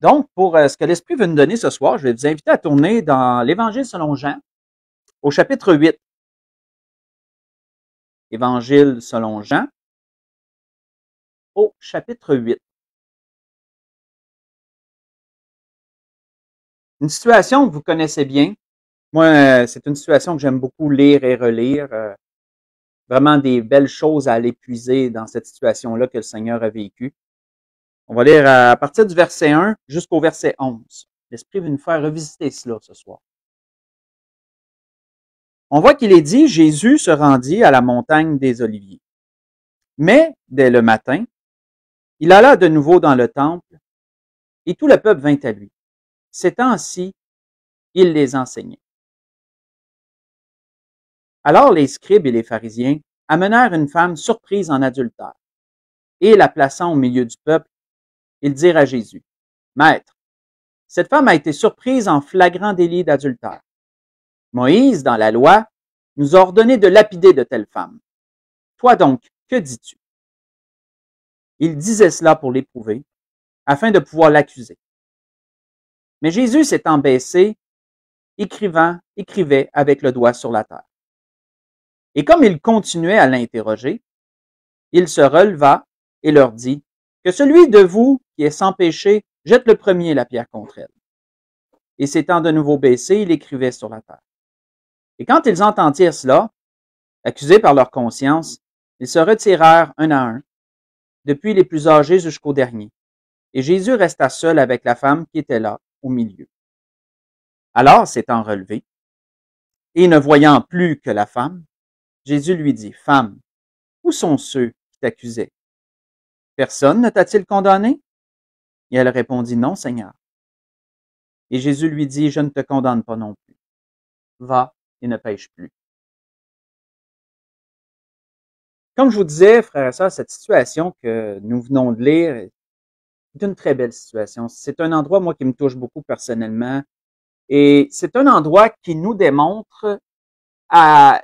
Donc, pour ce que l'Esprit veut nous donner ce soir, je vais vous inviter à tourner dans l'Évangile selon Jean, au chapitre 8. Évangile selon Jean, au chapitre 8. Une situation que vous connaissez bien. Moi, c'est une situation que j'aime beaucoup lire et relire. Vraiment des belles choses à aller puiser dans cette situation-là que le Seigneur a vécue. On va lire à partir du verset 1 jusqu'au verset 11. L'Esprit veut nous faire revisiter cela ce soir. On voit qu'il est dit, Jésus se rendit à la montagne des Oliviers. Mais, dès le matin, il alla de nouveau dans le temple, et tout le peuple vint à lui. S'étant assis, il les enseignait. Alors les scribes et les pharisiens amenèrent une femme surprise en adultère, et la plaçant au milieu du peuple, ils dirent à Jésus, Maître, cette femme a été surprise en flagrant délit d'adultère. Moïse, dans la loi, nous a ordonné de lapider de telles femmes. Toi donc, que dis-tu? Il disait cela pour l'éprouver, afin de pouvoir l'accuser. Mais Jésus s'étant baissé, écrivait avec le doigt sur la terre. Et comme il continuait à l'interroger, il se releva et leur dit, que celui de vous qui est sans péché jette le premier la pierre contre elle. Et s'étant de nouveau baissé, il écrivait sur la terre. Et quand ils entendirent cela, accusés par leur conscience, ils se retirèrent un à un, depuis les plus âgés jusqu'au dernier. Et Jésus resta seul avec la femme qui était là, au milieu. Alors, s'étant relevé, et ne voyant plus que la femme, Jésus lui dit, Femme, où sont ceux qui t'accusaient? Personne ne t'a-t-il condamné? Et elle répondit, Non, Seigneur. Et Jésus lui dit, Je ne te condamne pas non plus. Va et ne pêche plus. Comme je vous disais, frères et sœurs, cette situation que nous venons de lire est une très belle situation. C'est un endroit, moi, qui me touche beaucoup personnellement. Et c'est un endroit qui nous démontre à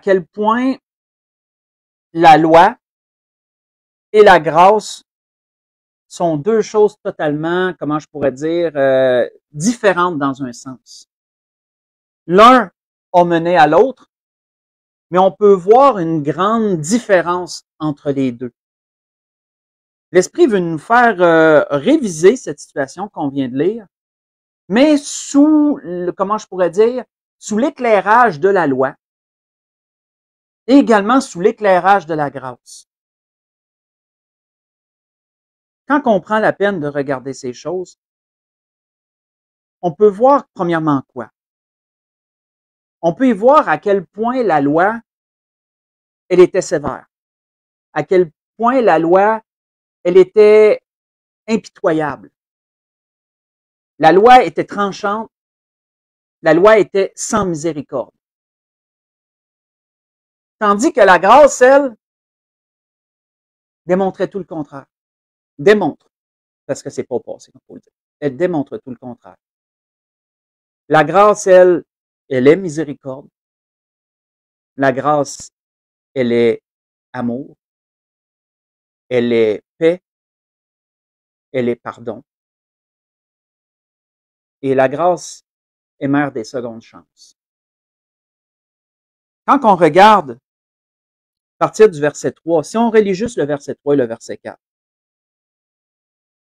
quel point la loi et la grâce sont deux choses totalement, comment je pourrais dire, différentes dans un sens. L'un a mené à l'autre, mais on peut voir une grande différence entre les deux. L'Esprit veut nous faire réviser cette situation qu'on vient de lire, mais sous, comment je pourrais dire, sous l'éclairage de la loi et également sous l'éclairage de la grâce. Quand on prend la peine de regarder ces choses, on peut voir premièrement quoi? On peut y voir à quel point la loi, elle était sévère, à quel point la loi, elle était impitoyable. La loi était tranchante, la loi était sans miséricorde. Tandis que la grâce, elle, démontrait tout le contraire. Démontre, parce que c'est pas passé, il faut le dire. Elle démontre tout le contraire. La grâce, elle est miséricorde. La grâce, elle est amour. Elle est paix. Elle est pardon. Et la grâce est mère des secondes chances. Quand on regarde à partir du verset 3, si on relit juste le verset 3 et le verset 4,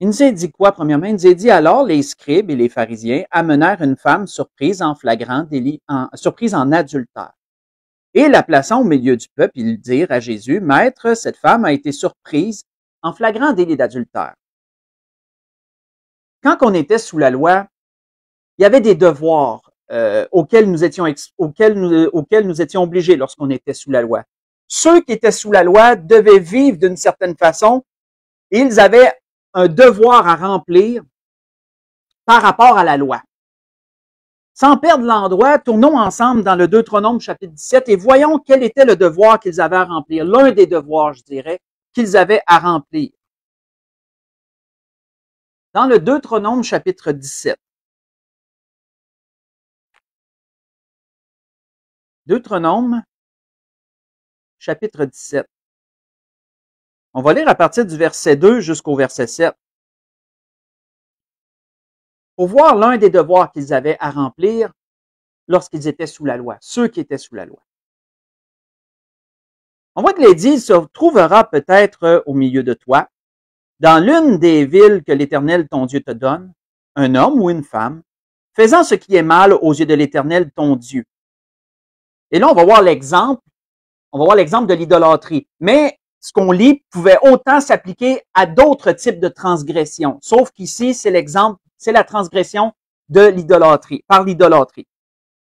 il nous a dit quoi, premièrement? Il nous a dit, alors les scribes et les pharisiens amenèrent une femme surprise en flagrant délit, surprise en adultère. Et la plaçant au milieu du peuple, ils dirent à Jésus, Maître, cette femme a été surprise en flagrant délit d'adultère. Quand on était sous la loi, il y avait des devoirs auxquels nous étions obligés lorsqu'on était sous la loi. Ceux qui étaient sous la loi devaient vivre d'une certaine façon et ils avaient un devoir à remplir par rapport à la loi. Sans perdre l'endroit, tournons ensemble dans le Deutéronome chapitre 17 et voyons quel était le devoir qu'ils avaient à remplir. L'un des devoirs, je dirais, qu'ils avaient à remplir. Dans le Deutéronome chapitre 17. Deutéronome chapitre 17. On va lire à partir du verset 2 jusqu'au verset 7. pour voir l'un des devoirs qu'ils avaient à remplir lorsqu'ils étaient sous la loi, ceux qui étaient sous la loi. On voit que l'Édit se trouvera peut-être au milieu de toi, dans l'une des villes que l'Éternel ton Dieu te donne, un homme ou une femme, faisant ce qui est mal aux yeux de l'Éternel ton Dieu. Et là, on va voir l'exemple de l'idolâtrie. Mais ce qu'on lit pouvait autant s'appliquer à d'autres types de transgressions. Sauf qu'ici, c'est l'exemple, c'est la transgression de l'idolâtrie, par l'idolâtrie.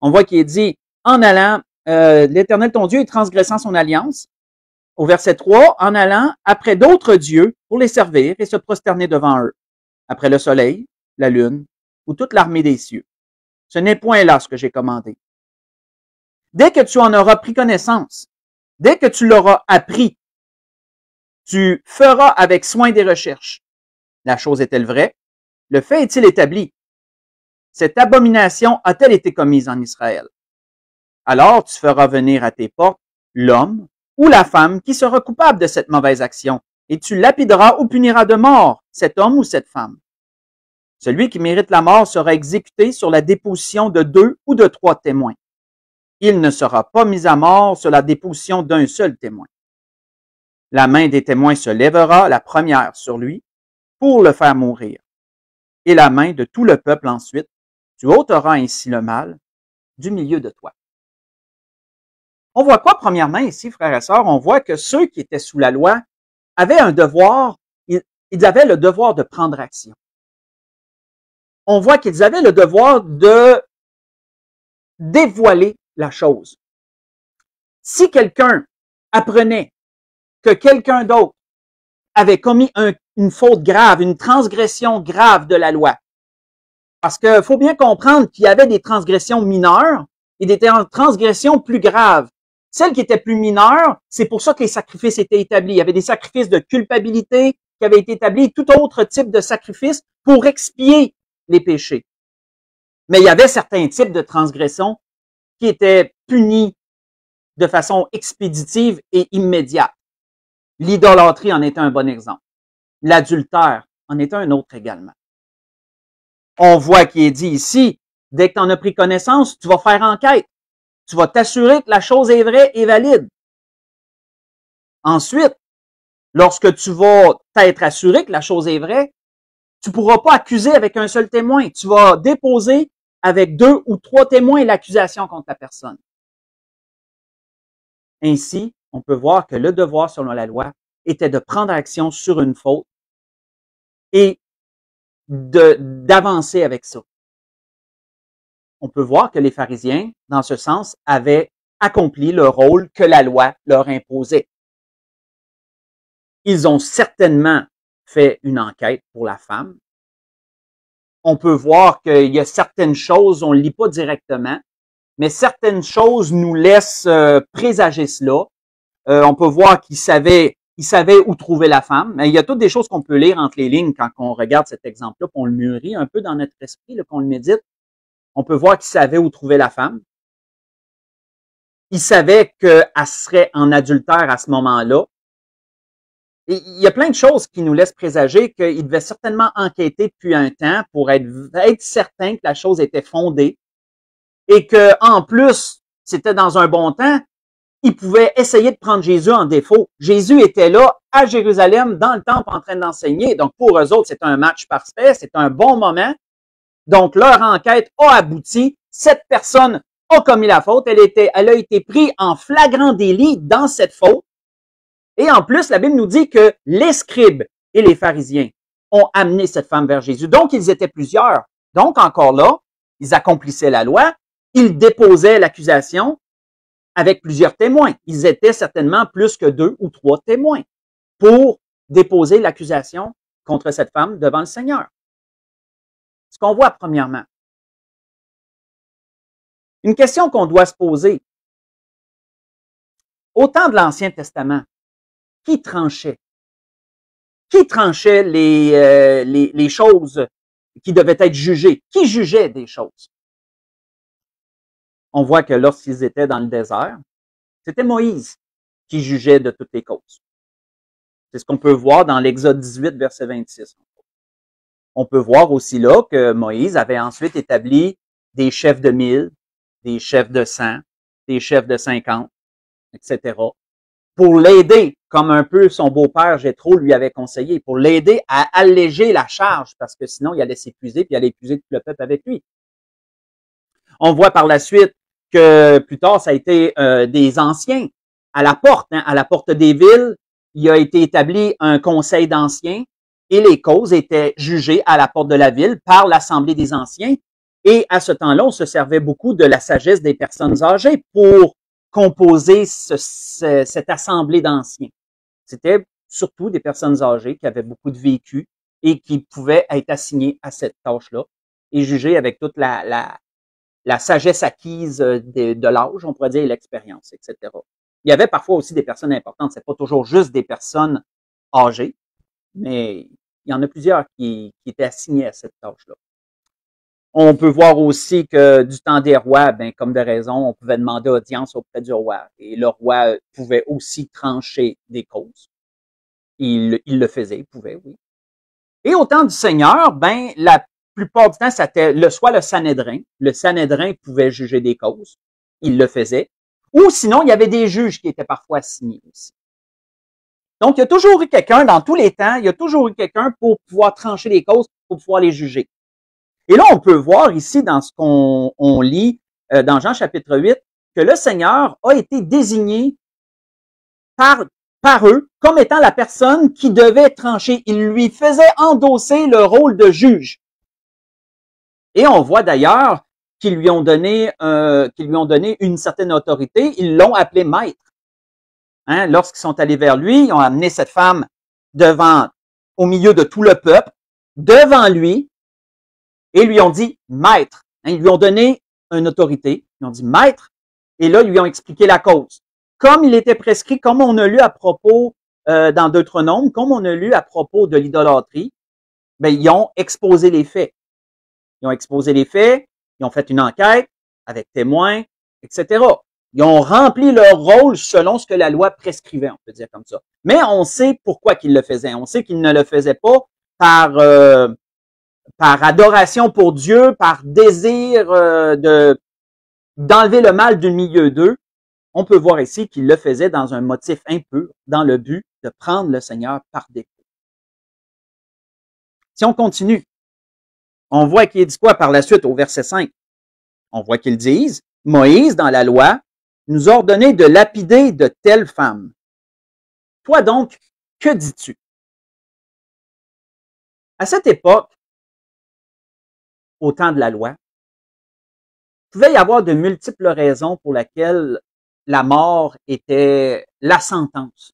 On voit qu'il est dit, en allant, l'Éternel ton Dieu est transgressant son alliance. Au verset 3, en allant après d'autres dieux pour les servir et se prosterner devant eux, après le soleil, la lune ou toute l'armée des cieux. Ce n'est point là ce que j'ai commandé. Dès que tu en auras pris connaissance, dès que tu l'auras appris, tu feras avec soin des recherches. La chose est-elle vraie? Le fait est-il établi? Cette abomination a-t-elle été commise en Israël? Alors tu feras venir à tes portes l'homme ou la femme qui sera coupable de cette mauvaise action, et tu lapideras ou puniras de mort cet homme ou cette femme. Celui qui mérite la mort sera exécuté sur la déposition de 2 ou de 3 témoins. Il ne sera pas mis à mort sur la déposition d'un seul témoin. La main des témoins se lèvera la première sur lui pour le faire mourir, et la main de tout le peuple ensuite. Tu ôteras ainsi le mal du milieu de toi. On voit quoi, premièrement, ici, frères et sœurs? On voit que ceux qui étaient sous la loi avaient un devoir, ils avaient le devoir de prendre action. On voit qu'ils avaient le devoir de dévoiler la chose. Si quelqu'un apprenait que quelqu'un d'autre avait commis une faute grave, une transgression grave de la loi, parce qu'il faut bien comprendre qu'il y avait des transgressions mineures et des transgressions plus graves. Celles qui étaient plus mineures, c'est pour ça que les sacrifices étaient établis. Il y avait des sacrifices de culpabilité qui avaient été établis, tout autre type de sacrifice pour expier les péchés. Mais il y avait certains types de transgressions qui étaient punis de façon expéditive et immédiate. L'idolâtrie en était un bon exemple. L'adultère en est un autre également. On voit qu'il est dit ici, dès que tu en as pris connaissance, tu vas faire enquête. Tu vas t'assurer que la chose est vraie et valide. Ensuite, lorsque tu vas t'être assuré que la chose est vraie, tu ne pourras pas accuser avec un seul témoin. Tu vas déposer avec 2 ou 3 témoins l'accusation contre la personne. Ainsi, on peut voir que le devoir selon la loi était de prendre action sur une faute et d'avancer avec ça. On peut voir que les pharisiens, dans ce sens, avaient accompli le rôle que la loi leur imposait. Ils ont certainement fait une enquête pour la femme. On peut voir qu'il y a certaines choses, on ne lit pas directement, mais certaines choses nous laissent présager cela. On peut voir qu'ils savaient où trouver la femme, mais il y a toutes des choses qu'on peut lire entre les lignes quand on regarde cet exemple-là, qu'on le mûrit un peu dans notre esprit, qu'on le médite. On peut voir qu'ils savaient où trouver la femme. Ils savaient qu'elle serait en adultère à ce moment-là. Et il y a plein de choses qui nous laissent présager qu'ils devaient certainement enquêter depuis un temps pour être certain que la chose était fondée et que, en plus, c'était dans un bon temps, ils pouvaient essayer de prendre Jésus en défaut. Jésus était là, à Jérusalem, dans le temple, en train d'enseigner. Donc, pour eux autres, c'est un match parfait, c'est un bon moment. Donc, leur enquête a abouti. Cette personne a commis la faute. Elle a été prise en flagrant délit dans cette faute. Et en plus, la Bible nous dit que les scribes et les pharisiens ont amené cette femme vers Jésus. Donc, ils étaient plusieurs. Donc, encore là, ils accomplissaient la loi. Ils déposaient l'accusation avec plusieurs témoins. Ils étaient certainement plus que 2 ou 3 témoins pour déposer l'accusation contre cette femme devant le Seigneur. Ce qu'on voit premièrement. Une question qu'on doit se poser. Au temps de l'Ancien Testament, qui tranchait? Qui tranchait les choses qui devaient être jugées? Qui jugeait des choses? On voit que lorsqu'ils étaient dans le désert, c'était Moïse qui jugeait de toutes les causes. C'est ce qu'on peut voir dans l'Exode 18, verset 26. On peut voir aussi là que Moïse avait ensuite établi des chefs de 1000, des chefs de 100, des chefs de 50, etc. pour l'aider, comme un peu son beau-père Jéthro lui avait conseillé, pour l'aider à alléger la charge, parce que sinon il allait s'épuiser, puis il allait épuiser tout le peuple avec lui. On voit par la suite que plus tard, ça a été des anciens à la porte des villes, il a été établi un conseil d'anciens et les causes étaient jugées à la porte de la ville par l'assemblée des anciens. Et à ce temps-là, on se servait beaucoup de la sagesse des personnes âgées pour composer cette assemblée d'anciens. C'était surtout des personnes âgées qui avaient beaucoup de vécu et qui pouvaient être assignées à cette tâche-là et jugées avec toute la sagesse acquise de l'âge, on pourrait dire, et l'expérience, etc. Il y avait parfois aussi des personnes importantes. C'est pas toujours juste des personnes âgées, mais il y en a plusieurs qui étaient assignées à cette tâche-là. On peut voir aussi que du temps des rois, ben, comme de raison, on pouvait demander audience auprès du roi. Et le roi pouvait aussi trancher des causes. Il le faisait, il pouvait, oui. Et au temps du Seigneur, ben, la plupart du temps, c'était soit le Sanhédrin. Le Sanhédrin pouvait juger des causes. Il le faisait. Ou sinon, il y avait des juges qui étaient parfois assignés aussi. Donc, il y a toujours eu quelqu'un, dans tous les temps, il y a toujours eu quelqu'un pour pouvoir trancher les causes, pour pouvoir les juger. Et là, on peut voir ici, dans ce qu'on lit dans Jean chapitre 8, que le Seigneur a été désigné par eux comme étant la personne qui devait trancher. Il lui faisait endosser le rôle de juge. Et on voit d'ailleurs qu'ils lui ont donné une certaine autorité. Ils l'ont appelé maître. Hein, lorsqu'ils sont allés vers lui, ils ont amené cette femme au milieu de tout le peuple, devant lui, et lui ont dit maître. Hein, ils lui ont donné une autorité. Ils ont dit maître. Et là, ils lui ont expliqué la cause. Comme il était prescrit, comme on a lu à propos dans Deutéronome, comme on a lu à propos de l'idolâtrie, ben, ils ont exposé les faits. Ils ont exposé les faits, ils ont fait une enquête avec témoins, etc. Ils ont rempli leur rôle selon ce que la loi prescrivait, on peut dire comme ça. Mais on sait pourquoi qu'ils le faisaient. On sait qu'ils ne le faisaient pas par adoration pour Dieu, par désir d'enlever le mal du milieu d'eux. On peut voir ici qu'ils le faisaient dans un motif impur, dans le but de prendre le Seigneur par défaut. Si on continue, on voit qu'il dit quoi par la suite au verset 5? On voit qu'ils disent, Moïse, dans la loi, nous a ordonné de lapider de telles femmes. Toi donc, que dis-tu? À cette époque, au temps de la loi, il pouvait y avoir de multiples raisons pour lesquelles la mort était la sentence.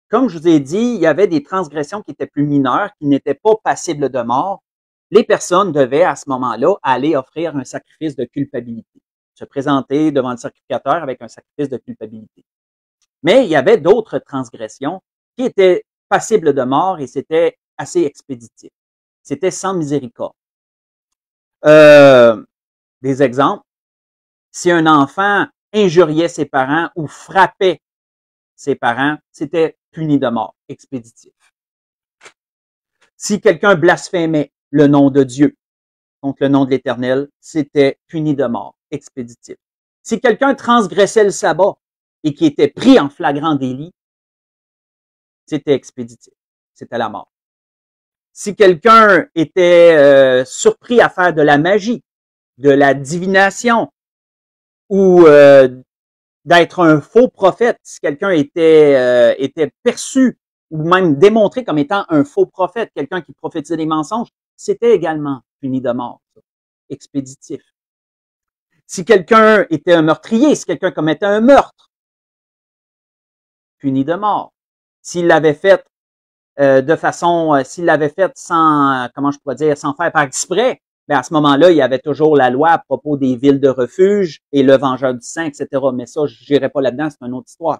Comme je vous ai dit, il y avait des transgressions qui étaient plus mineures, qui n'étaient pas passibles de mort. Les personnes devaient à ce moment-là aller offrir un sacrifice de culpabilité, se présenter devant le sacrificateur avec un sacrifice de culpabilité. Mais il y avait d'autres transgressions qui étaient passibles de mort et c'était assez expéditif. C'était sans miséricorde. Des exemples. Si un enfant injuriait ses parents ou frappait ses parents, c'était puni de mort, expéditif. Si quelqu'un blasphémait le nom de Dieu contre le nom de l'Éternel, c'était puni de mort, expéditif. Si quelqu'un transgressait le sabbat et qui était pris en flagrant délit, c'était expéditif, c'était la mort. Si quelqu'un était surpris à faire de la magie, de la divination ou d'être un faux prophète, si quelqu'un était perçu ou même démontré comme étant un faux prophète, quelqu'un qui prophétisait des mensonges, c'était également puni de mort, expéditif. Si quelqu'un était un meurtrier, si quelqu'un commettait un meurtre, puni de mort. S'il l'avait fait s'il l'avait fait sans, comment je pourrais dire, sans faire par exprès, ben à ce moment-là, il y avait toujours la loi à propos des villes de refuge et le vengeur du sang, etc. Mais ça, je n'irai pas là-dedans, c'est une autre histoire.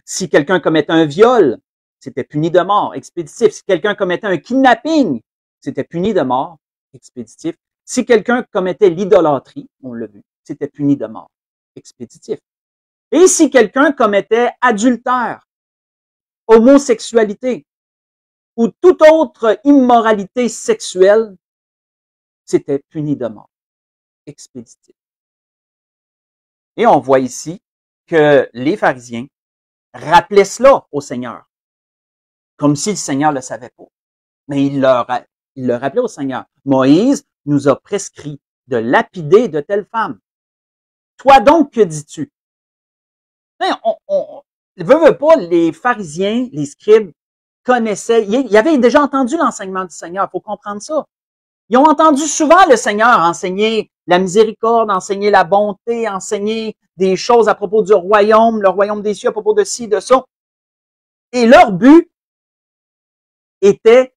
Si quelqu'un commettait un viol, c'était puni de mort, expéditif. Si quelqu'un commettait un kidnapping, c'était puni de mort, expéditif. Si quelqu'un commettait l'idolâtrie, on l'a vu, c'était puni de mort, expéditif. Et si quelqu'un commettait adultère, homosexualité, ou toute autre immoralité sexuelle, c'était puni de mort, expéditif. Et on voit ici que les pharisiens rappelaient cela au Seigneur, comme si le Seigneur le savait pas. Mais il le rappelait au Seigneur. Moïse nous a prescrit de lapider de telles femmes. Toi donc, que dis-tu? Veut pas, les pharisiens, les scribes, connaissaient, ils avaient déjà entendu l'enseignement du Seigneur, il faut comprendre ça. Ils ont entendu souvent le Seigneur enseigner la miséricorde, enseigner la bonté, enseigner des choses à propos du royaume, le royaume des cieux, à propos de ci, de ça. Et leur but était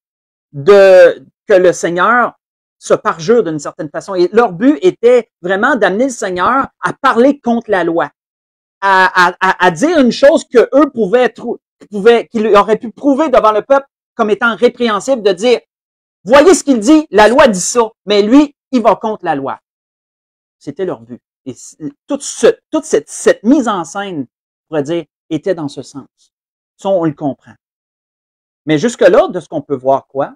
que le Seigneur se parjure d'une certaine façon. Et leur but était vraiment d'amener le Seigneur à parler contre la loi, à dire une chose que eux qu'ils auraient pu prouver devant le peuple comme étant répréhensible, de dire, voyez ce qu'il dit, la loi dit ça, mais lui, il va contre la loi. C'était leur but. Et toute cette mise en scène, on pourrait dire, était dans ce sens. Ça, on le comprend. Mais jusque-là, de ce qu'on peut voir quoi?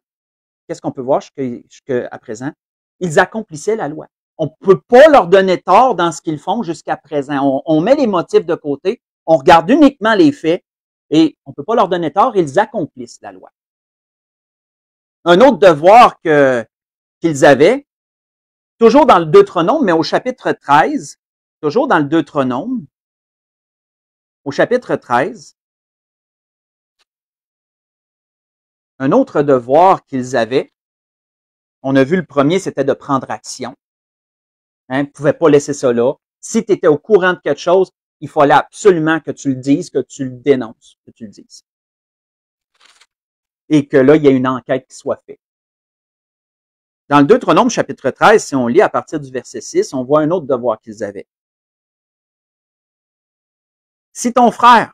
Qu'est-ce qu'on peut voir jusqu'à présent? Ils accomplissaient la loi. On ne peut pas leur donner tort dans ce qu'ils font jusqu'à présent. On met les motifs de côté, on regarde uniquement les faits et on ne peut pas leur donner tort, ils accomplissent la loi. Un autre devoir qu'ils avaient, toujours dans le Deutéronome, mais au chapitre 13, toujours dans le Deutéronome, au chapitre 13, un autre devoir qu'ils avaient, on a vu le premier, c'était de prendre action. Hein, tu ne pouvais pas laisser ça là. Si tu étais au courant de quelque chose, il fallait absolument que tu le dises, que tu le dénonces, que tu le dises. Et que là, il y a une enquête qui soit faite. Dans le Deutéronome, chapitre 13, si on lit à partir du verset 6, on voit un autre devoir qu'ils avaient. Si ton frère,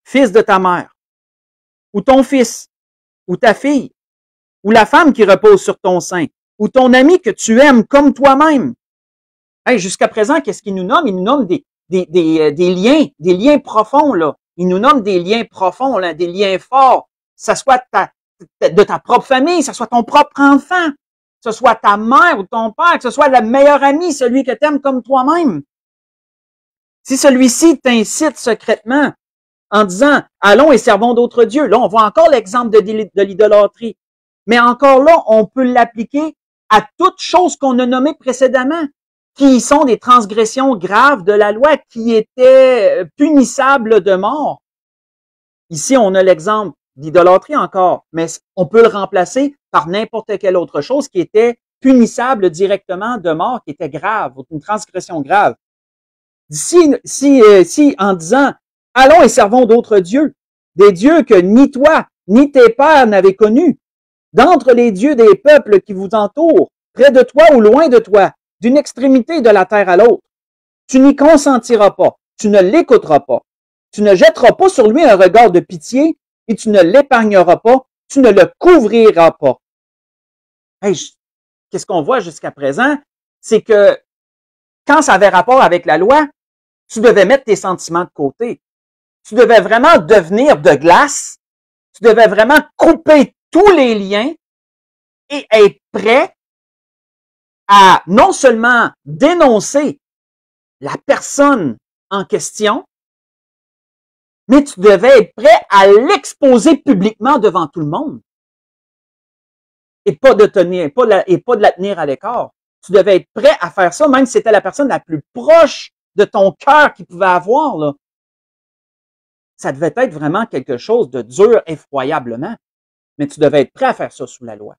fils de ta mère, ou ton fils, ou ta fille, ou la femme qui repose sur ton sein, ou ton ami que tu aimes comme toi-même. Hey, jusqu'à présent, qu'est-ce qu'il nous nomme? Il nous nomme des liens profonds, là. Il nous nomme des liens profonds, là, des liens forts. Ça soit de ta propre famille, ça soit ton propre enfant, que ce soit ta mère ou ton père, que ce soit le meilleur ami, celui que tu aimes comme toi-même. Si celui-ci t'incite secrètement en disant « Allons et servons d'autres dieux », là, on voit encore l'exemple de l'idolâtrie. Mais encore là, on peut l'appliquer à toutes choses qu'on a nommées précédemment, qui sont des transgressions graves de la loi, qui étaient punissables de mort. Ici, on a l'exemple d'idolâtrie encore, mais on peut le remplacer par n'importe quelle autre chose qui était punissable directement de mort, qui était grave, une transgression grave. Si en disant « Allons et servons d'autres dieux », des dieux que ni toi, ni tes pères n'avaient connus, d'entre les dieux des peuples qui vous entourent, près de toi ou loin de toi, d'une extrémité de la terre à l'autre. Tu n'y consentiras pas, tu ne l'écouteras pas, tu ne jetteras pas sur lui un regard de pitié et tu ne l'épargneras pas, tu ne le couvriras pas. Hey, qu'est-ce qu'on voit jusqu'à présent? C'est que quand ça avait rapport avec la loi, tu devais mettre tes sentiments de côté. Tu devais vraiment devenir de glace. Tu devais vraiment couper tous les liens et être prêt à non seulement dénoncer la personne en question, mais tu devais être prêt à l'exposer publiquement devant tout le monde. Et pas de la tenir à l'écart. Tu devais être prêt à faire ça, même si c'était la personne la plus proche de ton cœur qu'il pouvait avoir, là. Ça devait être vraiment quelque chose de dur, effroyablement. Mais tu devais être prêt à faire ça sous la loi.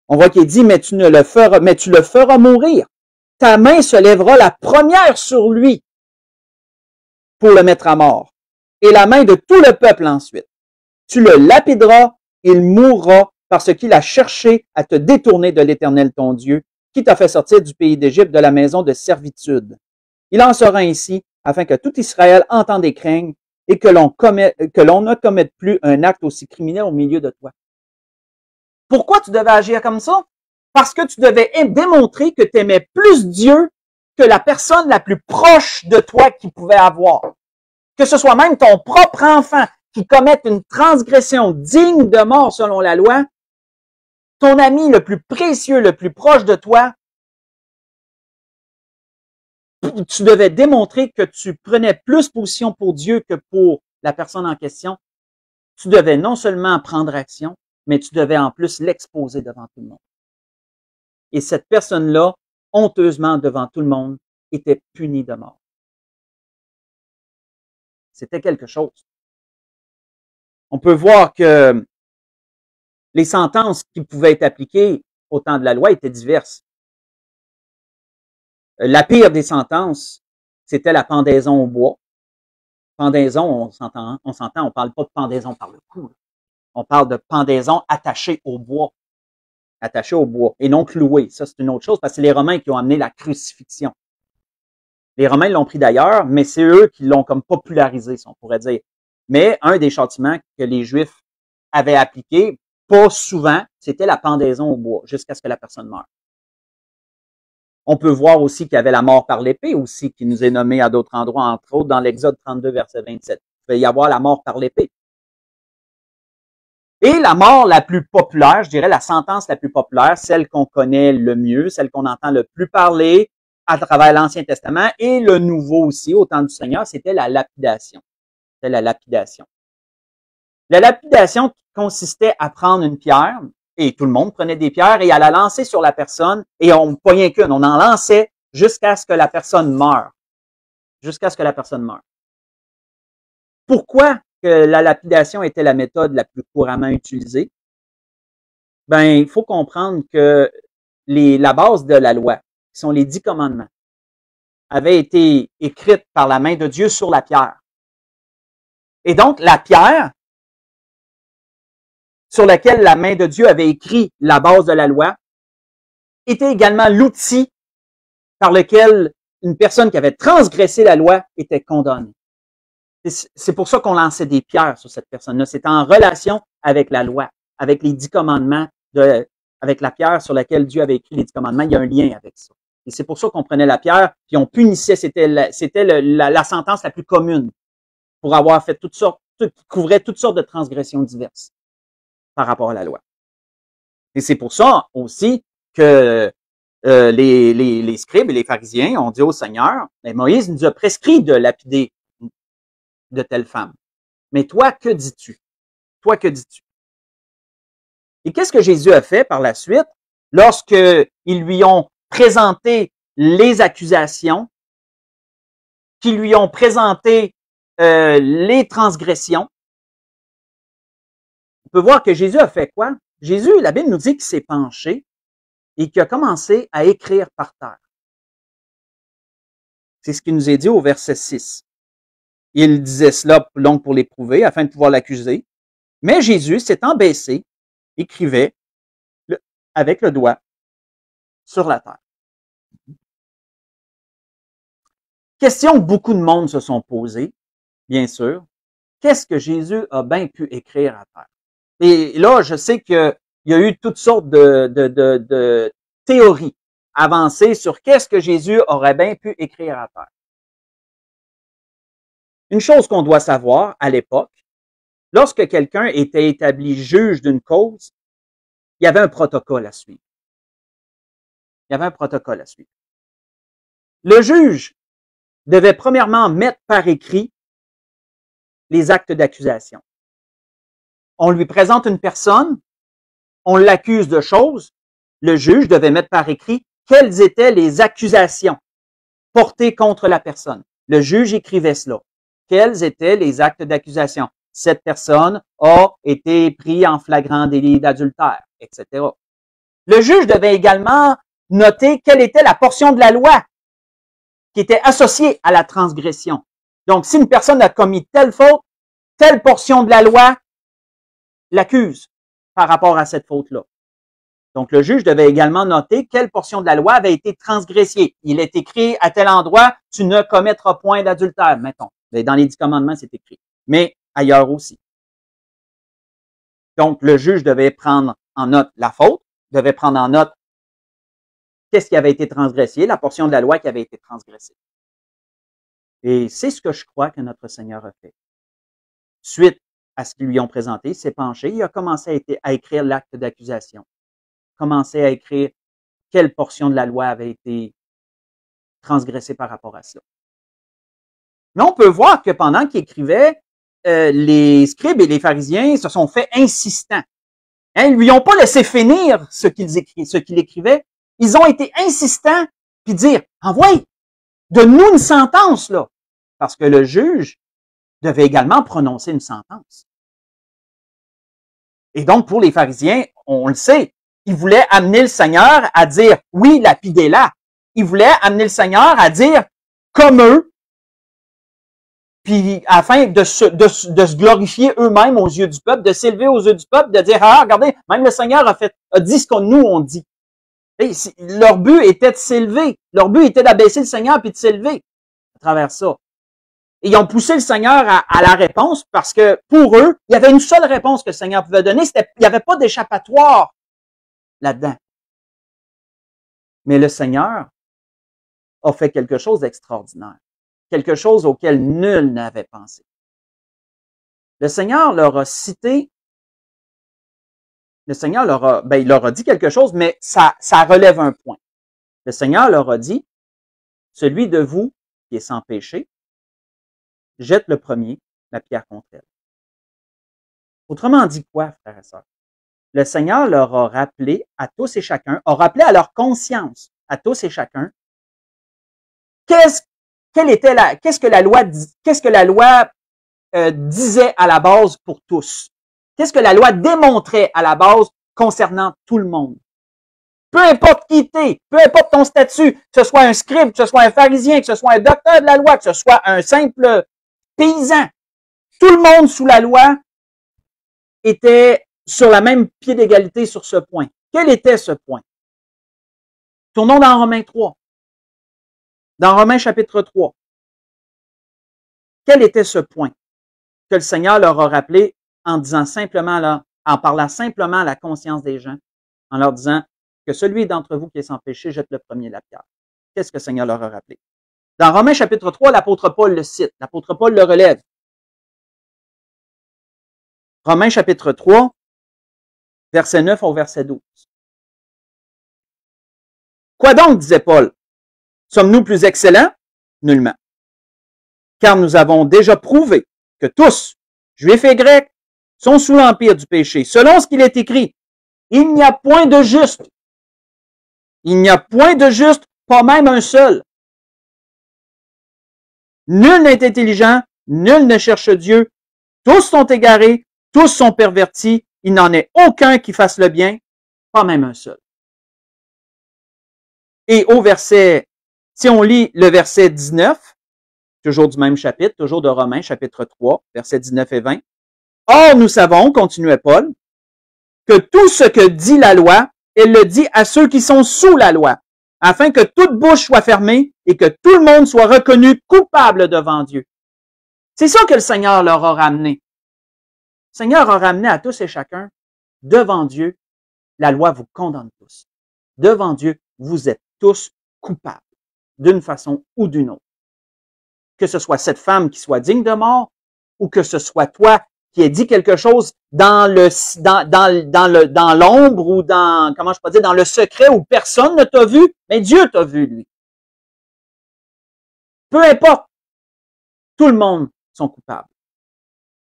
On voit qu'il dit, mais tu le feras mourir. Ta main se lèvera la première sur lui pour le mettre à mort. Et la main de tout le peuple ensuite. Tu le lapideras, il mourra parce qu'il a cherché à te détourner de l'Éternel ton Dieu, qui t'a fait sortir du pays d'Égypte, de la maison de servitude. Il en sera ainsi, afin que tout Israël entende et craigne, et que l'on ne commette plus un acte aussi criminel au milieu de toi. Pourquoi tu devais agir comme ça? Parce que tu devais démontrer que tu aimais plus Dieu que la personne la plus proche de toi qu'il pouvait avoir. Que ce soit même ton propre enfant, qui commettent une transgression digne de mort selon la loi, ton ami le plus précieux, le plus proche de toi, tu devais démontrer que tu prenais plus position pour Dieu que pour la personne en question. Tu devais non seulement prendre action, mais tu devais en plus l'exposer devant tout le monde. Et cette personne-là, honteusement devant tout le monde, était punie de mort. C'était quelque chose. On peut voir que les sentences qui pouvaient être appliquées au temps de la loi étaient diverses. La pire des sentences, c'était la pendaison au bois. Pendaison, on s'entend, on parle pas de pendaison par le cou. On parle de pendaison attachée au bois. Attachée au bois et non clouée. Ça, c'est une autre chose parce que c'est les Romains qui ont amené la crucifixion. Les Romains l'ont pris d'ailleurs, mais c'est eux qui l'ont comme popularisé, si on pourrait dire. Mais un des châtiments que les Juifs avaient appliqué, pas souvent, c'était la pendaison au bois, jusqu'à ce que la personne meure. On peut voir aussi qu'il y avait la mort par l'épée aussi, qui nous est nommée à d'autres endroits, entre autres dans l'Exode 32, verset 27. Il peut y avoir la mort par l'épée. Et la mort la plus populaire, je dirais la sentence la plus populaire, celle qu'on connaît le mieux, celle qu'on entend le plus parler à travers l'Ancien Testament et le Nouveau aussi, au temps du Seigneur, c'était la lapidation. C'était la lapidation. La lapidation consistait à prendre une pierre, et tout le monde prenait des pierres et à la lancer sur la personne, et on pas rien qu'une, on en lançait jusqu'à ce que la personne meure. Jusqu'à ce que la personne meure. Pourquoi que la lapidation était la méthode la plus couramment utilisée? Ben, il faut comprendre que la base de la loi, qui sont les 10 commandements, avait été écrite par la main de Dieu sur la pierre. Et donc, la pierre sur laquelle la main de Dieu avait écrit la base de la loi était également l'outil par lequel une personne qui avait transgressé la loi était condamnée. C'est pour ça qu'on lançait des pierres sur cette personne-là. C'était en relation avec la loi, avec les 10 commandements, avec la pierre sur laquelle Dieu avait écrit les 10 commandements. Il y a un lien avec ça. Et c'est pour ça qu'on prenait la pierre, puis on punissait. C'était la sentence la plus commune pour avoir fait toutes sortes, qui couvrait toutes sortes de transgressions diverses par rapport à la loi. Et c'est pour ça aussi que les scribes et les pharisiens ont dit au Seigneur, mais Moïse nous a prescrit de lapider de telle femme. Mais toi, que dis-tu? Toi, que dis-tu? Et qu'est-ce que Jésus a fait par la suite lorsqu'ils lui ont présenté les accusations, qui lui ont présenté les transgressions? On peut voir que Jésus a fait quoi? Jésus, la Bible nous dit qu'il s'est penché et qu'il a commencé à écrire par terre. C'est ce qui nous est dit au verset 6. Il disait cela donc pour l'éprouver, afin de pouvoir l'accuser. Mais Jésus, s'étant baissé, écrivait avec le doigt sur la terre. Question que beaucoup de monde se sont posées, bien sûr. Qu'est-ce que Jésus a bien pu écrire à terre? Et là, je sais qu'il y a eu toutes sortes de théories avancées sur qu'est-ce que Jésus aurait bien pu écrire à terre. Une chose qu'on doit savoir à l'époque, lorsque quelqu'un était établi juge d'une cause, il y avait un protocole à suivre. Il y avait un protocole à suivre. Le juge devait premièrement mettre par écrit les actes d'accusation. On lui présente une personne, on l'accuse de choses, le juge devait mettre par écrit quelles étaient les accusations portées contre la personne. Le juge écrivait cela. Quels étaient les actes d'accusation? Cette personne a été prise en flagrant délit d'adultère, etc. Le juge devait également noter quelle était la portion de la loi qui était associée à la transgression. Donc, si une personne a commis telle faute, telle portion de la loi l'accuse par rapport à cette faute-là. Donc, le juge devait également noter quelle portion de la loi avait été transgressée. Il est écrit à tel endroit, tu ne commettras point d'adultère, mettons. Dans les 10 commandements, c'est écrit. Mais ailleurs aussi. Donc, le juge devait prendre en note la faute, devait prendre en note qu'est-ce qui avait été transgressé, la portion de la loi qui avait été transgressée. Et c'est ce que je crois que notre Seigneur a fait. Suite à ce qu'ils lui ont présenté, il s'est penché, il a commencé à écrire l'acte d'accusation, commencé à écrire quelle portion de la loi avait été transgressée par rapport à cela. Mais on peut voir que pendant qu'il écrivait, les scribes et les pharisiens se sont fait insistants. Hein, ils lui ont pas laissé finir ce qu'il écrivait. Ils ont été insistants puis dire, envoyez, donne-nous une sentence là, parce que le juge devait également prononcer une sentence. Et donc pour les pharisiens, on le sait, ils voulaient amener le Seigneur à dire, oui, lapidez-la. Ils voulaient amener le Seigneur à dire, comme eux, puis afin de se glorifier eux-mêmes aux yeux du peuple, de s'élever aux yeux du peuple, de dire, ah, regardez, même le Seigneur a dit ce que nous on dit. Et leur but était de s'élever. Leur but était d'abaisser le Seigneur puis de s'élever à travers ça. Et ils ont poussé le Seigneur à la réponse parce que pour eux, il y avait une seule réponse que le Seigneur pouvait donner, il n'y avait pas d'échappatoire là-dedans. Mais le Seigneur a fait quelque chose d'extraordinaire, quelque chose auquel nul n'avait pensé. Le Seigneur leur a cité, il leur a dit quelque chose, mais ça relève un point. Le Seigneur leur a dit, celui de vous qui est sans péché, jette le premier la pierre contre elle. Autrement dit quoi, frères et sœurs? Le Seigneur leur a rappelé à tous et chacun, a rappelé à leur conscience, à tous et chacun, qu'est-ce que la loi disait à la base pour tous? Qu'est-ce que la loi démontrait à la base concernant tout le monde? Peu importe qui t'es, peu importe ton statut, que ce soit un scribe, que ce soit un pharisien, que ce soit un docteur de la loi, que ce soit un simple paysan, tout le monde sous la loi était sur la même pied d'égalité sur ce point. Quel était ce point? Tournons dans Romains 3. Dans Romains chapitre 3. Quel était ce point que le Seigneur leur a rappelé en disant simplement là, en parlant simplement à la conscience des gens, en leur disant que celui d'entre vous qui est sans péché jette le premier la pierre. Qu'est-ce que le Seigneur leur a rappelé? Dans Romains chapitre 3, l'apôtre Paul le cite, l'apôtre Paul le relève. Romains chapitre 3, verset 9 au verset 12. Quoi donc, disait Paul? Sommes-nous plus excellents? Nullement. Car nous avons déjà prouvé que tous, juifs et grecs, sont sous l'empire du péché. Selon ce qu'il est écrit, il n'y a point de juste. Il n'y a point de juste, pas même un seul. Nul n'est intelligent, nul ne cherche Dieu. Tous sont égarés, tous sont pervertis. Il n'en est aucun qui fasse le bien, pas même un seul. Et au verset, si on lit le verset 19, toujours du même chapitre, toujours de Romains, chapitre 3, versets 19 et 20. Or, nous savons, continuait Paul, que tout ce que dit la loi, elle le dit à ceux qui sont sous la loi, afin que toute bouche soit fermée et que tout le monde soit reconnu coupable devant Dieu. C'est ça que le Seigneur leur a ramené. Le Seigneur a ramené à tous et chacun, devant Dieu, la loi vous condamne tous. Devant Dieu, vous êtes tous coupables, d'une façon ou d'une autre. Que ce soit cette femme qui soit digne de mort, ou que ce soit toi qui ait dit quelque chose dans l'ombre ou dans le secret où personne ne t'a vu, mais Dieu t'a vu, lui. Peu importe, tout le monde sont coupables.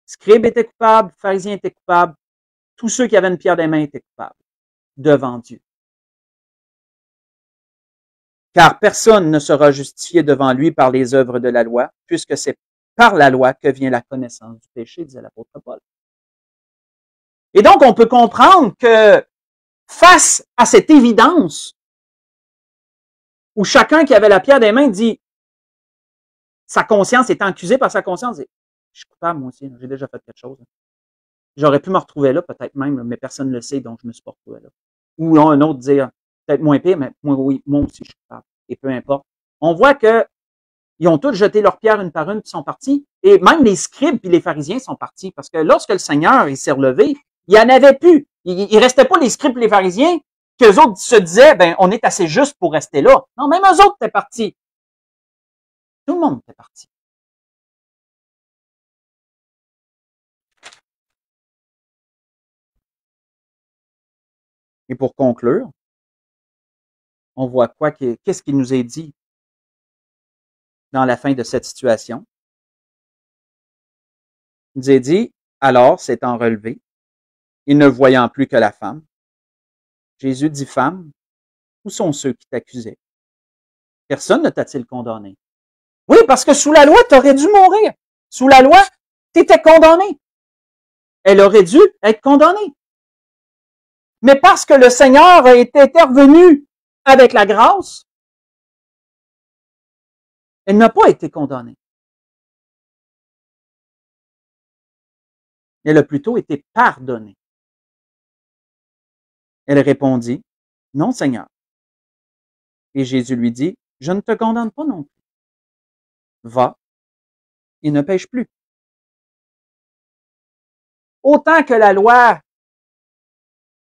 Scribes étaient coupables, pharisiens étaient coupables, tous ceux qui avaient une pierre des mains étaient coupables devant Dieu. Car personne ne sera justifié devant lui par les œuvres de la loi, puisque c'est par la loi que vient la connaissance du péché, disait l'apôtre Paul. Et donc, on peut comprendre que face à cette évidence, où chacun qui avait la pierre des mains dit, sa conscience étant accusée par sa conscience, dit, je suis coupable moi aussi, j'ai déjà fait quelque chose. J'aurais pu me retrouver là, peut-être même, mais personne ne le sait, donc je me suis pas retrouvé là. Ou un autre dire, peut-être moins pire, mais moi aussi je suis coupable. Et peu importe. On voit que ils ont tous jeté leurs pierres une par une, puis sont partis. Et même les scribes puis les pharisiens sont partis. Parce que lorsque le Seigneur il s'est relevé, il n'y en avait plus. Il restait pas les scribes et les pharisiens, qu'eux autres se disaient, ben, on est assez juste pour rester là. Non, même eux autres étaient partis. Tout le monde était parti. Et pour conclure, on voit quoi? Qu'est-ce qui nous est dit dans la fin de cette situation? Il nous est dit, alors, s'étant relevé, et ne voyant plus que la femme, Jésus dit, femme, où sont ceux qui t'accusaient? Personne ne t'a-t-il condamné? Oui, parce que sous la loi, tu aurais dû mourir. Sous la loi, tu étais condamné. Elle aurait dû être condamnée. Mais parce que le Seigneur a été intervenu avec la grâce, elle n'a pas été condamnée. Elle a plutôt été pardonnée. Elle répondit, non, Seigneur. Et Jésus lui dit, je ne te condamne pas non plus. Va et ne pêche plus. Autant que la loi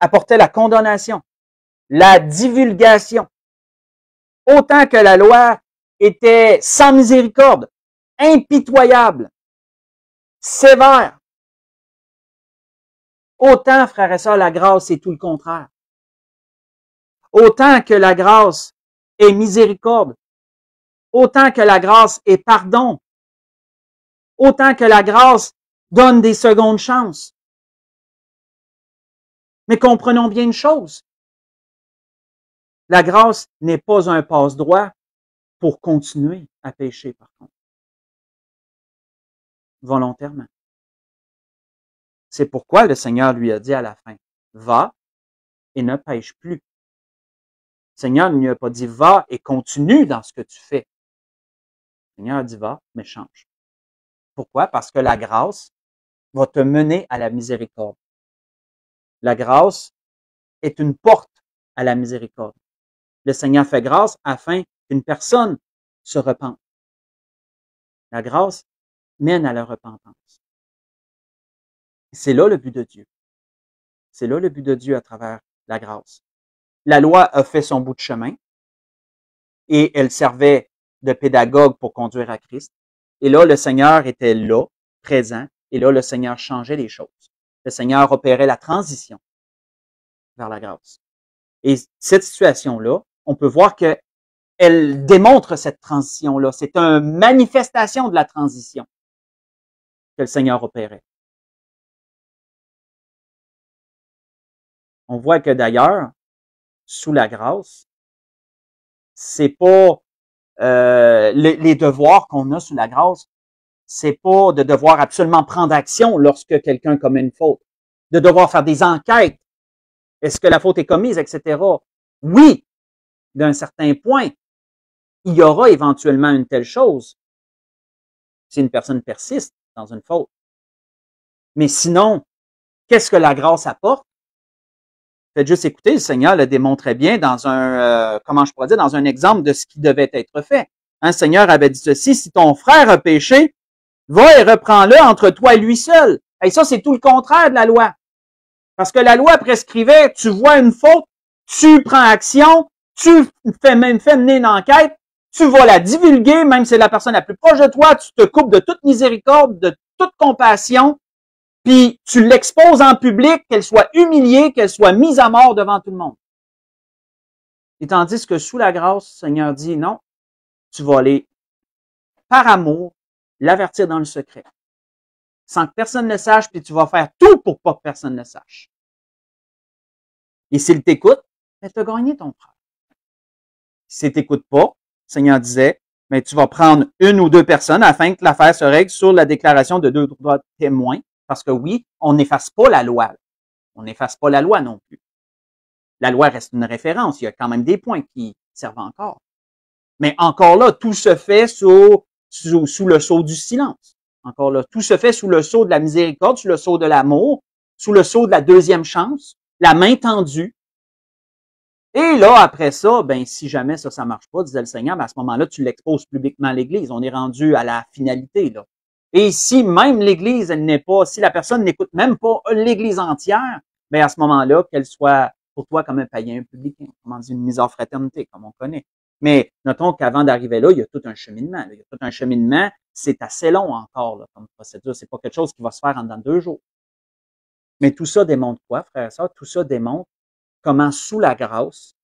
apportait la condamnation, la divulgation, autant que la loi était sans miséricorde, impitoyable, sévère, autant, frères et sœurs, la grâce est tout le contraire. Autant que la grâce est miséricorde, autant que la grâce est pardon, autant que la grâce donne des secondes chances. Mais comprenons bien une chose. La grâce n'est pas un passe-droit pour continuer à pécher, par contre. Volontairement. C'est pourquoi le Seigneur lui a dit à la fin, va et ne pêche plus. Le Seigneur ne lui a pas dit, va et continue dans ce que tu fais. Le Seigneur a dit, va, mais change. Pourquoi? Parce que la grâce va te mener à la miséricorde. La grâce est une porte à la miséricorde. Le Seigneur fait grâce afin qu'une personne se repente. La grâce mène à la repentance. C'est là le but de Dieu. C'est là le but de Dieu à travers la grâce. La loi a fait son bout de chemin et elle servait de pédagogue pour conduire à Christ. Et là, le Seigneur était là, présent, et là, le Seigneur changeait les choses. Le Seigneur opérait la transition vers la grâce. Et cette situation-là, on peut voir qu'elle démontre cette transition-là. C'est une manifestation de la transition que le Seigneur opérait. On voit que d'ailleurs, sous la grâce, c'est pas les devoirs qu'on a sous la grâce, c'est pas de devoir absolument prendre action lorsque quelqu'un commet une faute, de devoir faire des enquêtes. Est-ce que la faute est commise, etc. Oui, d'un certain point, il y aura éventuellement une telle chose si une personne persiste dans une faute. Mais sinon, qu'est-ce que la grâce apporte? Faites juste écouter, le Seigneur le démontrait bien dans comment je pourrais dire, dans un exemple de ce qui devait être fait. Le Seigneur avait dit ceci, si ton frère a péché, va et reprends-le entre toi et lui seul. Et ça, c'est tout le contraire de la loi. Parce que la loi prescrivait, tu vois une faute, tu prends action, tu fais mener une enquête, tu vas la divulguer, même si c'est la personne la plus proche de toi, tu te coupes de toute miséricorde, de toute compassion, puis tu l'exposes en public, qu'elle soit humiliée, qu'elle soit mise à mort devant tout le monde. Et tandis que sous la grâce, le Seigneur dit, non, tu vas aller, par amour, l'avertir dans le secret, sans que personne ne le sache, puis tu vas faire tout pour pas que personne ne le sache. Et s'il t'écoute, tu as gagné ton frère. S'il t'écoute pas, le Seigneur disait, mais tu vas prendre une ou deux personnes afin que l'affaire se règle sur la déclaration de deux droits témoins, parce que oui, on n'efface pas la loi. On n'efface pas la loi non plus. La loi reste une référence. Il y a quand même des points qui servent encore. Mais encore là, tout se fait sous le sceau du silence. Encore là, tout se fait sous le sceau de la miséricorde, sous le sceau de l'amour, sous le sceau de la deuxième chance, la main tendue. Et là, après ça, ben, si jamais ça marche pas, disait le Seigneur, ben, à ce moment-là, tu l'exposes publiquement à l'Église. On est rendu à la finalité, là. Et si même l'Église, elle n'est pas, si la personne n'écoute même pas l'Église entière, ben, à ce moment-là, qu'elle soit pour toi comme un païen publicain, comment dire, une mise en fraternité, comme on connaît. Mais notons qu'avant d'arriver là, il y a tout un cheminement. Il y a tout un cheminement, c'est assez long encore, là, comme procédure. C'est pas quelque chose qui va se faire en dans 2 jours. Mais tout ça démontre quoi, frère et sœurs? Tout ça démontre comment sous la grâce,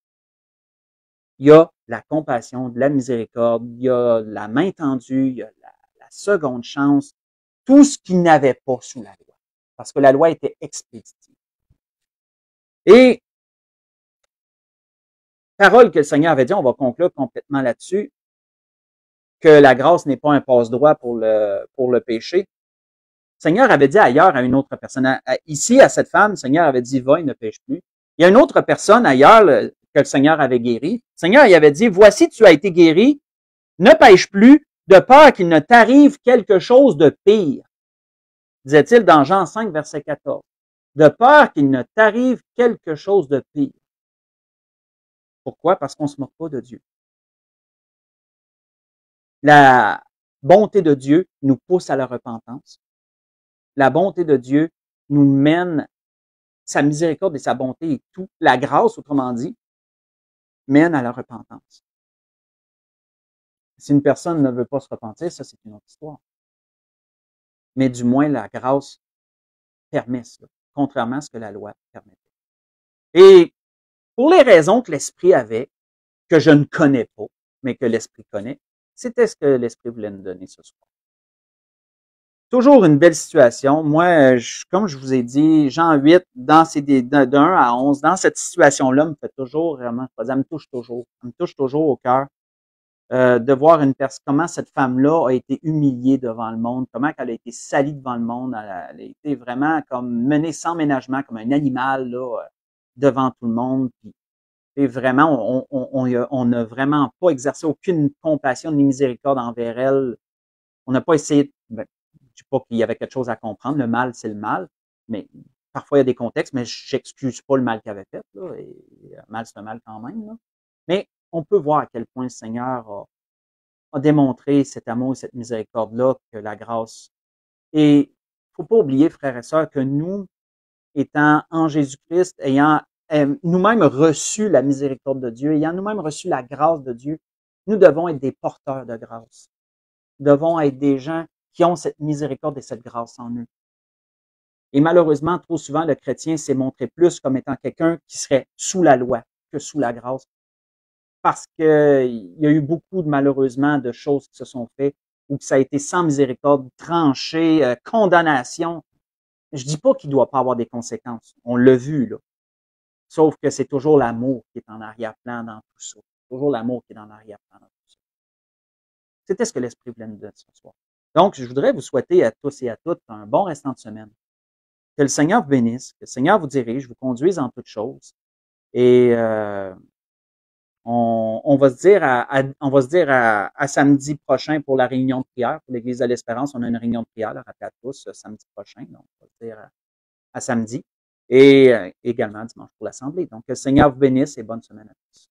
il y a la compassion, de la miséricorde, il y a la main tendue, il y a la seconde chance, tout ce qu'il n'avait pas sous la loi, parce que la loi était expéditive. Et parole que le Seigneur avait dit, on va conclure complètement là-dessus, que la grâce n'est pas un passe-droit pour le péché. Le Seigneur avait dit ailleurs à une autre personne, ici à cette femme, le Seigneur avait dit, va et ne pêche plus. Il y a une autre personne ailleurs que le Seigneur avait guéri. Le Seigneur il avait dit, voici tu as été guéri, ne pêche plus, de peur qu'il ne t'arrive quelque chose de pire. Disait-il dans Jean 5, verset 14. De peur qu'il ne t'arrive quelque chose de pire. Pourquoi? Parce qu'on se moque pas de Dieu. La bonté de Dieu nous pousse à la repentance. La bonté de Dieu nous mène, sa miséricorde et sa bonté et tout, la grâce, autrement dit, mène à la repentance. Si une personne ne veut pas se repentir, ça c'est une autre histoire. Mais du moins, la grâce permet cela, contrairement à ce que la loi permettait. Et pour les raisons que l'Esprit avait, que je ne connais pas, mais que l'Esprit connaît, c'était ce que l'Esprit voulait nous donner ce soir. Toujours une belle situation. Moi, comme je vous ai dit, Jean 8, de 1 à 11, dans cette situation-là, me fait toujours vraiment, ça me touche toujours. Ça me touche toujours au cœur de voir comment cette femme-là a été humiliée devant le monde, comment elle a été salie devant le monde. Elle a été vraiment comme menée sans ménagement, comme un animal là, devant tout le monde. Puis, et vraiment, on n'a vraiment pas exercé aucune compassion ni miséricorde envers elle. On n'a pas essayé, je dis pas qu'il y avait quelque chose à comprendre, le mal, c'est le mal, mais parfois il y a des contextes, mais j'excuse pas le mal qu'elle avait fait, là, et le mal, c'est un mal quand même, là. Mais on peut voir à quel point le Seigneur a démontré cet amour et cette miséricorde-là, que la grâce. Et faut pas oublier, frères et sœurs, que nous, étant en Jésus-Christ, ayant nous-mêmes reçu la miséricorde de Dieu, ayant nous-mêmes reçu la grâce de Dieu, nous devons être des porteurs de grâce. Nous devons être des gens qui ont cette miséricorde et cette grâce en eux. Et malheureusement, trop souvent, le chrétien s'est montré plus comme étant quelqu'un qui serait sous la loi que sous la grâce. Parce qu'il y a eu beaucoup, malheureusement, de choses qui se sont faites où ça a été sans miséricorde, tranché, condamnation. Je dis pas qu'il doit pas avoir des conséquences. On l'a vu, là. Sauf que c'est toujours l'amour qui est en arrière-plan dans tout ça. Toujours l'amour qui est en arrière-plan dans tout ça. C'était ce que l'Esprit voulait nous dire ce soir. Donc, je voudrais vous souhaiter à tous et à toutes un bon restant de semaine. Que le Seigneur vous bénisse, que le Seigneur vous dirige, vous conduise en toutes choses. Et on va se dire à samedi prochain pour la réunion de prière pour l'Église de l'Espérance. On a une réunion de prière, là, rappelez à tous, samedi prochain. Donc, on va se dire à samedi. Et également dimanche pour l'Assemblée. Donc, que le Seigneur vous bénisse et bonne semaine à tous.